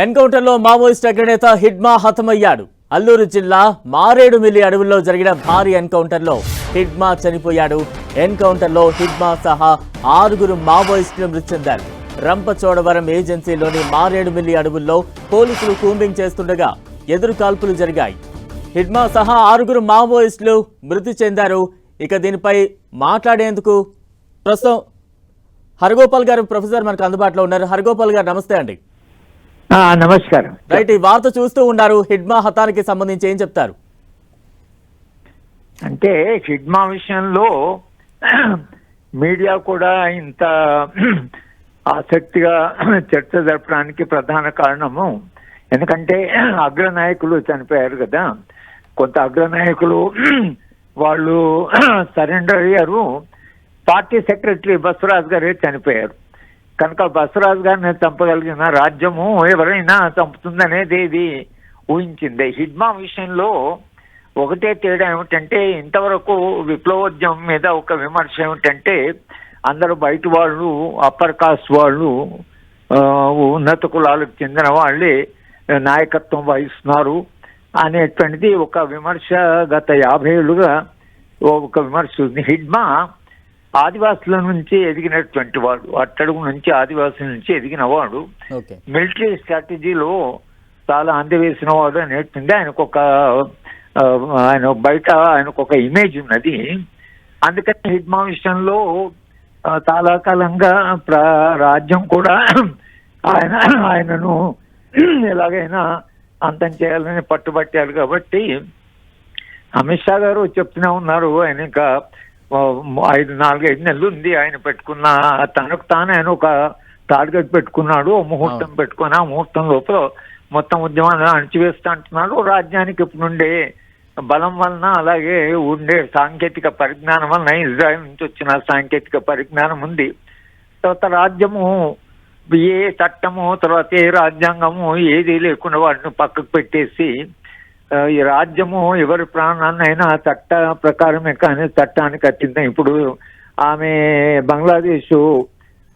ఎన్కౌంటర్లో మావోయిస్ట్ అగ్రనేత హిడ్మా హతమయ్యాడు. అల్లూరు జిల్లా మారేడుమిల్లి అడవుల్లో జరిగిన భారీ ఎన్కౌంటర్లో హిడ్మా చనిపోయాడు. ఎన్కౌంటర్లో హిడ్మా సహా 6 మావోయిస్టులు మృతి చెందారు. రంపచోడవరం ఏజెన్సీలోని మారేడుమిల్లి అడవుల్లో పోలీసులు కూంబింగ్ చేస్తుండగా ఎదురు కాల్పులు జరిగాయి. హిడ్మా సహా 6 మావోయిస్టులు మృతి చెందారు. ఇక దీనిపై మాట్లాడేందుకు ప్రస్తుతం హరగోపాల్ గారు ప్రొఫెసర్ మనకు అందుబాటులో ఉన్నారు. హరగోపాల్ గారు నమస్తే అండి. నమస్కారం. రైట్, ఈ వార్త చూస్తూ ఉన్నారు. హిడ్మా హతానికి సంబంధించి ఏం చెప్తారు? అంటే హిడ్మా విషయంలో మీడియా కూడా ఇంత ఆసక్తిగా చర్చ జరపడానికి ప్రధాన కారణము ఎందుకంటే అగ్రనాయకులు చనిపోయారు కదా. కొంత అగ్రనాయకులు వాళ్ళు సరెండర్ అయ్యారు. పార్టీ సెక్రటరీ బసవరాజు గారే చనిపోయారు కనుక బసవరాజు గారిని చంపగలిగిన రాజ్యము ఎవరైనా చంపుతుందనేది ఇది ఊహించింది. హిడ్మా విషయంలో ఒకటే తేడా ఏమిటంటే ఇంతవరకు విప్లవోద్యమం మీద ఒక విమర్శ ఏమిటంటే అందరూ బయట వాళ్ళు, అప్పర్ కాస్ట్ వాళ్ళు, ఉన్నత కులాలకు చెందిన వాళ్ళే నాయకత్వం వహిస్తున్నారు అనేటువంటిది ఒక విమర్శ. గత 50 ఏళ్ళుగా ఒక విమర్శ ఉంది. హిడ్మా ఆదివాసుల నుంచి ఎదిగినటువంటి వాడు, అట్టడుగు నుంచి ఆదివాసుల నుంచి ఎదిగిన వాడు, మిలిటరీ స్ట్రాటజీలో చాలా అందవేసిన వాడు అనేటువంటి ఆయన బయట ఆయనకు ఒక ఇమేజ్ ఉన్నది. అందుకని హిడ్మా విషయంలో చాలా కాలంగా రాజ్యం కూడా ఆయనను ఎలాగైనా అంతం చేయాలని పట్టుబట్టారు. కాబట్టి అమిత్ షా గారు చెప్తూనే ఉన్నారు. ఆయన ఇంకా 4-5 నెలలు ఉంది. ఆయన పెట్టుకున్న తనకు తాను ఆయన ఒక టార్గెట్ పెట్టుకున్నాడు, ముహూర్తం పెట్టుకుని ఆ ముహూర్తం లోపల మొత్తం ఉద్యమాన్ని అణచివేస్తా అంటున్నాడు. రాజ్యానికి ఇప్పుడు నుండే బలం వలన అలాగే ఉండే సాంకేతిక పరిజ్ఞానం వలన, ఇజ్రాయెల్ నుంచి వచ్చిన సాంకేతిక పరిజ్ఞానం ఉంది. తర్వాత రాజ్యము ఏ చట్టము, తర్వాత ఏ రాజ్యాంగము ఏది లేకుండా వాటిని పక్కకు పెట్టేసి ఈ రాజ్యము ఎవరి ప్రాణాన్నైనా చట్ట ప్రకారమే కానీ చట్టానికి కట్టింది. ఇప్పుడు ఆమె బంగ్లాదేశ్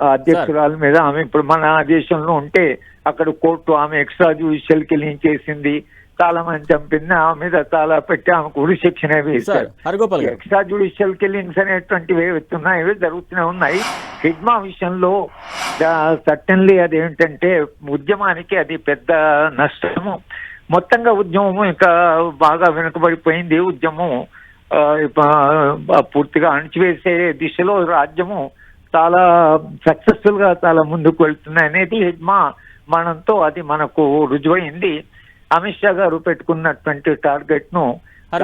అధ్యక్షురాల మీద ఆమె ఇప్పుడు మన దేశంలో ఉంటే అక్కడ కోర్టు ఆమె ఎక్స్ట్రా జ్యుడిషియల్ కిల్లింగ్ చేసింది, చాలా మంది చంపింది, ఆమె మీద చాలా పెట్టి ఆమెకు ఉరి శిక్షణ వేశారు. ఎక్స్ట్రా జ్యుడిషియల్ కిల్లింగ్స్ అనేటువంటివి ఇవి జరుగుతూనే ఉన్నాయి. హిడ్మా విషయంలో సర్టన్లీ అదేంటంటే ఉద్యమానికి అది పెద్ద నష్టము. మొత్తంగా ఉద్యమము ఇంకా బాగా వెనుకబడిపోయింది. ఉద్యమం పూర్తిగా అణచివేసే దిశలో రాజ్యము చాలా సక్సెస్ఫుల్ గా చాలా ముందుకు వెళ్తుంది అనేది హిడ్మా మరణంతో అది మనకు రుజువైంది. అమిత్ షా గారు పెట్టుకున్నటువంటి టార్గెట్ ను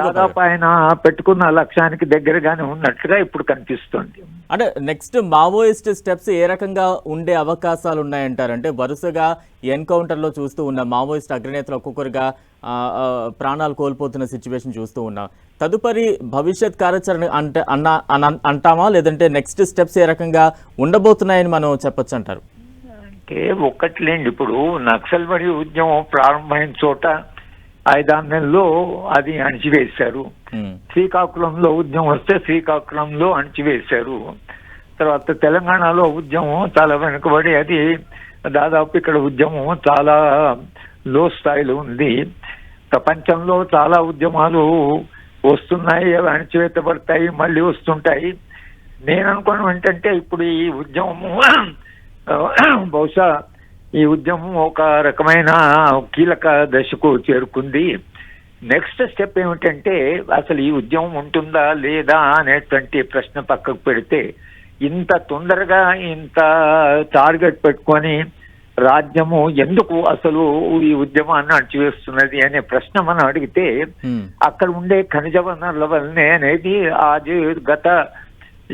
దాదాపు ఆయన పెట్టుకున్న లక్ష్యానికి దగ్గరగానే ఉన్నట్లుగా ఇప్పుడు కనిపిస్తుంది. అంటే నెక్స్ట్ మావోయిస్ట్ స్టెప్స్ ఏ రకంగా ఉండే అవకాశాలు ఉన్నాయంటారు? అంటే వరుసగా ఎన్కౌంటర్ లో చూస్తూ ఉన్న మావోయిస్ట్ అగ్రనేతలు ఒక్కొక్కరుగా ప్రాణాలు కోల్పోతున్న సిచ్యువేషన్ చూస్తూ ఉన్నాం. తదుపరి భవిష్యత్ కార్యాచరణ అంటామా, లేదంటే నెక్స్ట్ స్టెప్స్ ఏ రకంగా ఉండబోతున్నాయని మనం చెప్పొచ్చు అంటారు? అంటే ఒక్కట్లేండి, ఇప్పుడు నక్సల్బరీ ఉద్యమం ప్రారంభమైన చోట 5-6 నెలల్లో అది అణచివేశారు. శ్రీకాకుళంలో ఉద్యమం వస్తే శ్రీకాకుళంలో అణచివేశారు. తర్వాత తెలంగాణలో ఉద్యమం చాలా వెనుకబడి అది దాదాపు ఇక్కడ ఉద్యమం చాలా లో స్థాయిలో ఉంది. ప్రపంచంలో చాలా ఉద్యమాలు వస్తున్నాయి, అవి అణచివేతపడతాయి, మళ్ళీ వస్తుంటాయి. నేను అనుకోవడం ఏంటంటే ఇప్పుడు ఈ ఉద్యమము బహుశా ఈ ఉద్యమం ఒక రకమైన కీలక దశకు చేరుకుంది. నెక్స్ట్ స్టెప్ ఏమిటంటే అసలు ఈ ఉద్యమం ఉంటుందా లేదా అనేటువంటి ప్రశ్న పక్కకు పెడితే ఇంత తొందరగా ఇంత టార్గెట్ పెట్టుకొని రాజ్యము ఎందుకు అసలు ఈ ఉద్యమాన్ని అణచివేస్తున్నది అనే ప్రశ్న మనం అడిగితే అక్కడ ఉండే ఖనిజ వనరుల వల్లనే అనేది అది గత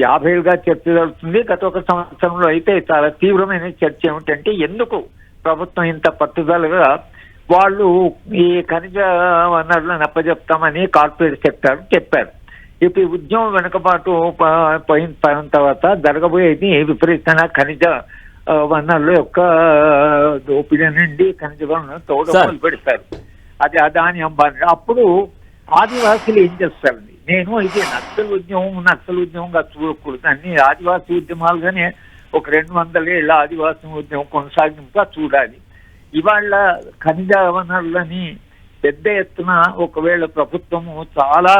50 ఏళ్ళుగా చర్చ జరుగుతుంది. గత 1 సంవత్సరంలో అయితే చాలా తీవ్రమైన చర్చ ఏమిటంటే ఎందుకు ప్రభుత్వం ఇంత పట్టుదలగా వాళ్ళు ఈ ఖనిజ వనరులను అప్పచెప్తామని కార్పొరేట్ సెక్టర్ చెప్పారు. ఇప్పుడు ఈ ఉద్యమం వెనుకబాటు పోయిన తర్వాత జరగబోయేది విపరీతమైన ఖనిజ వనరుల యొక్క దోపిడీ నుండి ఖనిజ వనరులను తోడలు పెడతారు. అది అదాని అంబానీ. అప్పుడు ఆదివాసులు ఏం చేస్తారండి? నేను ఇది నక్సల్ ఉద్యమంగా చూడకూడదు, అన్ని ఆదివాసీ ఉద్యమాలుగానే ఒక 200 ఏళ్ళ ఆదివాసీ ఉద్యమం కొనసాగింపుగా చూడాలి. ఇవాళ ఖనిజ వనరులని పెద్ద ఎత్తున ఒకవేళ ప్రభుత్వము చాలా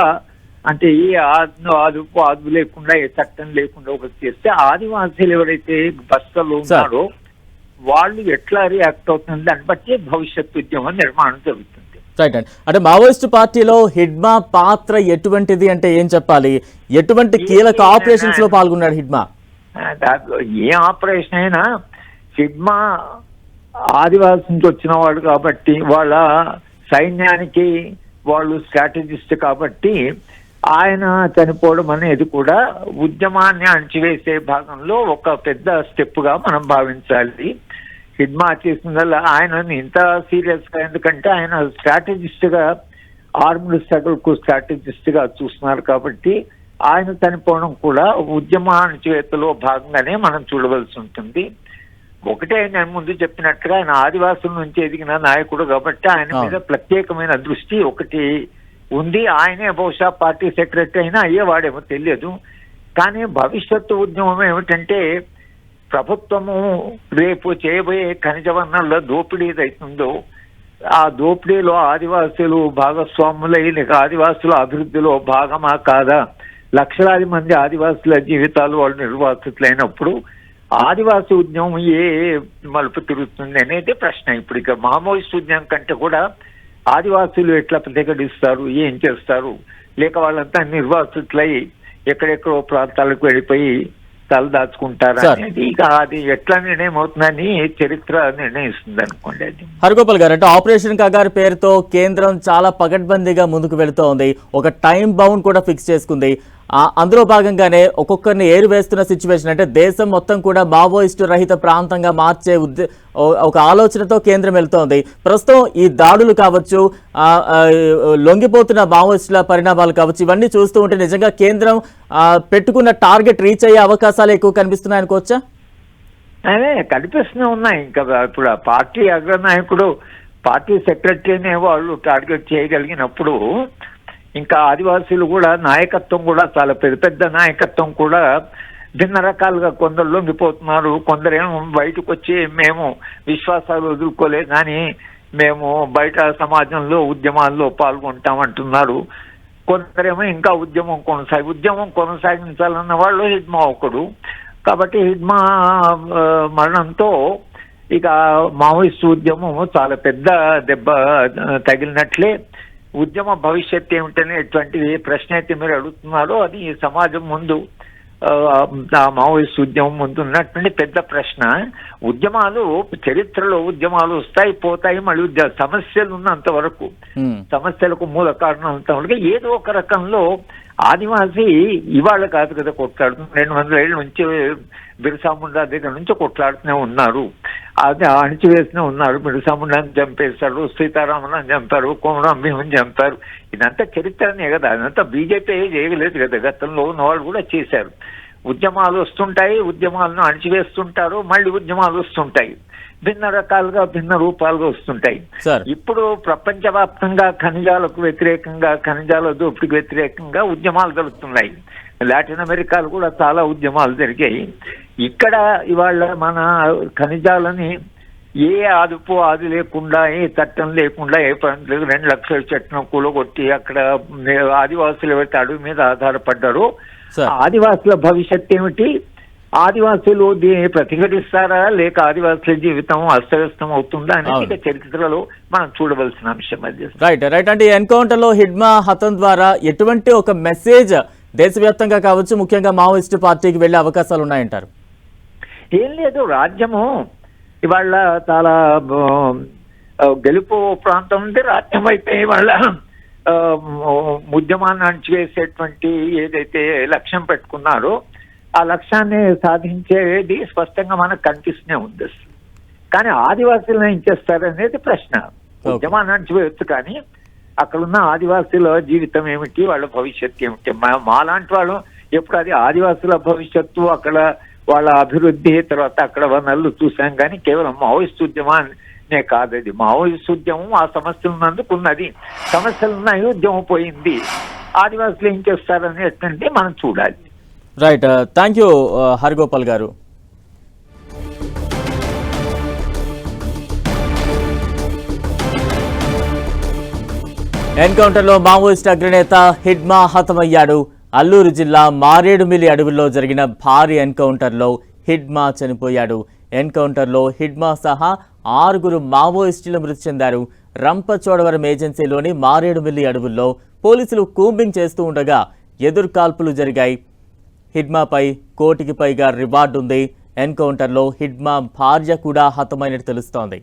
అంటే ఏ ఆదుపు లేకుండా ఏ చట్టం లేకుండా ఒకటి చేస్తే ఆదివాసీలు ఎవరైతే బస్తలో ఉన్నారో వాళ్ళు ఎట్లా రియాక్ట్ అవుతుంది దాన్ని బట్టి భవిష్యత్ ఉద్యమం నిర్మాణం జరుగుతుంది. రైట్ అండి. అంటే మావోయిస్టు పార్టీలో హిడ్మా పాత్ర ఎటువంటిది అంటే ఏం చెప్పాలి? ఎటువంటి కీలక ఆపరేషన్స్ లో పాల్గొన్నాడు హిడ్మా? ఏ ఆపరేషన్ అయినా హిడ్మా ఆదివాసి నుంచి వచ్చిన వాడు కాబట్టి వాళ్ళ సైన్యానికి వాళ్ళు స్ట్రాటజిస్ట్ కాబట్టి ఆయన చనిపోవడం అనేది కూడా ఉద్యమాన్ని అణచివేసే భాగంలో ఒక పెద్ద స్టెప్ గా మనం భావించాలి. హిడ్మా చేసిందల్లా ఆయన ఇంత సీరియస్ గా, ఎందుకంటే ఆయన స్ట్రాటజిస్ట్ గా ఆర్మ్డ్ స్ట్రగుల్ కు స్ట్రాటజిస్ట్ గా చూస్తున్నారు కాబట్టి ఆయన చనిపోవడం కూడా ఉద్యమ అణచివేతలో భాగంగానే మనం చూడవలసి ఉంటుంది. ఒకటే నేను ముందు చెప్పినట్టుగా ఆయన ఆదివాసుల నుంచి ఎదిగిన నాయకుడు కాబట్టి ఆయన మీద ప్రత్యేకమైన దృష్టి ఒకటి ఉంది. ఆయనే బహుశా పార్టీ సెక్రటరీ అయినా అయ్యేవాడేమో తెలియదు. కానీ భవిష్యత్తు ఉద్యమం ఏమిటంటే ప్రభుత్వము రేపు చేయబోయే ఖనిజ వనరుల దోపిడీ ఏదైతుందో ఆ దోపిడీలో ఆదివాసులు భాగస్వాములై లేక ఆదివాసుల అభివృద్ధిలో భాగమా కాదా, లక్షలాది మంది ఆదివాసుల జీవితాలు వాళ్ళు నిర్వాసితులైనప్పుడు ఆదివాసీ ఉద్యమం ఏ మలుపు తిరుగుతుంది అనేది ప్రశ్న. ఇప్పుడు ఇక మావోయిస్ట్ ఉద్యమం కంటే కూడా ఆదివాసులు ఎట్లా ప్రతిఘటిస్తారు, ఏం చేస్తారు, లేక వాళ్ళంతా నిర్వాసితులై ఎక్కడెక్కడో ప్రాంతాలకు వెళ్ళిపోయి తలదాచుకుంటారు అనేది ఇక అది ఎట్లా నిర్ణయం అవుతుందని చరిత్ర నిర్ణయిస్తుంది అనుకోండి. అది హరిగోపాల్ గారు, అంటే ఆపరేషన్ కగారు పేరుతో కేంద్రం చాలా పకడ్బందీగా ముందుకు వెళుతోంది. ఒక టైం బౌండ్ కూడా ఫిక్స్ చేసుకుంది. అందులో భాగంగానే ఒక్కొక్కరిని ఏరు వేస్తున్న సిచ్యువేషన్, అంటే దేశం మొత్తం కూడా మావోయిస్టు రహిత ప్రాంతంగా మార్చే ఒక ఆలోచనతో కేంద్రం వెళ్తోంది. ప్రస్తుతం ఈ దాడులు కావచ్చు, లొంగిపోతున్న మావోయిస్టుల పరిణామాలు కావచ్చు, ఇవన్నీ చూస్తూ ఉంటే నిజంగా కేంద్రం పెట్టుకున్న టార్గెట్ రీచ్ అయ్యే అవకాశాలు ఎక్కువ కనిపిస్తున్నాయి అనుకోవచ్చా? అదే కనిపిస్తూనే ఉన్నాయి. ఇంకా ఇప్పుడు ఆ పార్టీ అగ్రనాయకుడు పార్టీ సెక్రటరీనే వాళ్ళు టార్గెట్ చేయగలిగినప్పుడు ఇంకా ఆదివాసీలు కూడా నాయకత్వం కూడా చాలా పెద్ద పెద్ద నాయకత్వం కూడా భిన్న రకాలుగా కొందరు లొంగిపోతున్నారు. కొందరేమో బయటకు వచ్చి మేము విశ్వాసాలు వదులుకోలే కానీ మేము బయట సమాజంలో ఉద్యమాల్లో పాల్గొంటామంటున్నారు. కొందరేమో ఇంకా ఉద్యమం కొనసాగించాలన్న వాళ్ళు హిడ్మా ఒకడు. కాబట్టి హిడ్మా మరణంతో ఇక మావోయిస్టు ఉద్యమం చాలా పెద్ద దెబ్బ తగిలినట్లే. ఉద్యమ భవిష్యత్ ఏమిటనేటువంటి ప్రశ్న అయితే మీరు అడుగుతున్నారో అది సమాజం ముందు మావోయిస్ట్ ఉద్యమం ముందు ఉన్నటువంటి పెద్ద ప్రశ్న. ఉద్యమాలు చరిత్రలో ఉద్యమాలు వస్తాయి పోతాయి, మళ్ళీ సమస్యలు ఉన్నంత వరకు సమస్యలకు మూల కారణం అంత వరకు ఏదో ఒక రకంలో ఆదివాసీ ఇవాళ కాదు కదా కొట్లాడుతున్నారు. 200 ఏళ్ళ నుంచి బిర్సా ముండా దగ్గర నుంచి కొట్లాడుతూనే ఉన్నారు, అది అణిచివేస్తూనే ఉన్నారు. బిర్సా ముండాని చంపేశారు, సీతారామన్ చంపారు, కోమరం భీమని చంపారు. ఇదంతా చరిత్రనే కదా, అదంతా బీజేపీ చేయలేదు కదా, గతంలో ఉన్న వాళ్ళు కూడా చేశారు. ఉద్యమాలు వస్తుంటాయి, ఉద్యమాలను అణిచివేస్తుంటారు, మళ్ళీ ఉద్యమాలు వస్తుంటాయి, భిన్న రకాలుగా భిన్న రూపాలుగా వస్తుంటాయి. ఇప్పుడు ప్రపంచవ్యాప్తంగా ఖనిజాలకు వ్యతిరేకంగా, ఖనిజాల దోపిడీకి వ్యతిరేకంగా ఉద్యమాలు జరుగుతున్నాయి. లాటిన్ అమెరికాలో కూడా చాలా ఉద్యమాలు జరిగాయి. ఇక్కడ ఇవాళ మన ఖనిజాలని ఏ ఆది లేకుండా, ఏ చట్టం లేకుండా, ఏ పని లేదు, 2 లక్షల చట్టం కూలగొట్టి అక్కడ ఆదివాసులు ఎవరైతే అడవి మీద ఆధారపడ్డారో ఆదివాసుల భవిష్యత్ ఏమిటి, ఆదివాసులు దీన్ని ప్రతిఘటిస్తారా లేక ఆదివాసుల జీవితం అస్తవ్యస్తం అవుతుందా అనేది చరిత్రలో మనం చూడవలసిన అంశం. అది రైట్. అంటే ఎన్కౌంటర్ లో హిడ్మా హతం ద్వారా ఎటువంటి ఒక మెసేజ్ దేశవ్యాప్తంగా కావచ్చు, ముఖ్యంగా మావోయిస్టు పార్టీకి వెళ్లే అవకాశాలు ఉన్నాయంటారు? ఏం లేదు, రాజ్యము ఇవాళ చాలా గెలుపు ప్రాంతం ఉంది. రాజ్యం అయితే ఇవాళ ఉద్యమాన్ని అణచివేసేటువంటి ఏదైతే లక్ష్యం పెట్టుకున్నారో ఆ లక్ష్యాన్ని సాధించేది స్పష్టంగా మనకు కనిపిస్తూనే ఉంది. కానీ ఆదివాసీలను ఏం చేస్తారనేది ప్రశ్న. ఉద్యమాన్ని అణచివేయచ్చు కానీ అక్కడున్న ఆదివాసీల జీవితం ఏమిటి, వాళ్ళ భవిష్యత్తు ఏమిటి? మాలాంటి వాళ్ళు ఎప్పుడు అది ఆదివాసుల భవిష్యత్తు, అక్కడ వాళ్ళ అభివృద్ధి, తర్వాత అక్కడ వనరులు చూసాం కానీ కేవలం మావోయిస్ట్ ఉద్యమాన్నే కాదు. అది మావోయిస్ట్ ఉద్యమం ఆ సమస్యలు ఉన్నందుకు ఉన్నది, సమస్యలు ఉన్నాయి, ఉద్యమం పోయింది, ఆదివాసులు ఏం చేస్తారనేటువంటి మనం చూడాలి. రైట్. థ్యాంక్ యూ హరిగోపాల్ గారు. ఎన్కౌంటర్లో మావోయిస్ట్ అగ్రనేత హిడ్మా హతమయ్యాడు. అల్లూరు జిల్లా మారేడుమిల్లి అడవుల్లో జరిగిన భారీ ఎన్కౌంటర్లో హిడ్మా చనిపోయాడు. ఎన్కౌంటర్లో హిడ్మా సహా 6 మావోయిస్టులు మృతి చెందారు. రంపచోడవరం ఏజెన్సీలోని మారేడుమిల్లి అడవుల్లో పోలీసులు కూంబింగ్ చేస్తూ ఉండగా ఎదురుకాల్పులు జరిగాయి. హిడ్మాపై 1 కోటికి పైగా రివార్డు ఉంది. ఎన్కౌంటర్లో హిడ్మా భార్య కూడా హతమైనట్టు తెలుస్తోంది.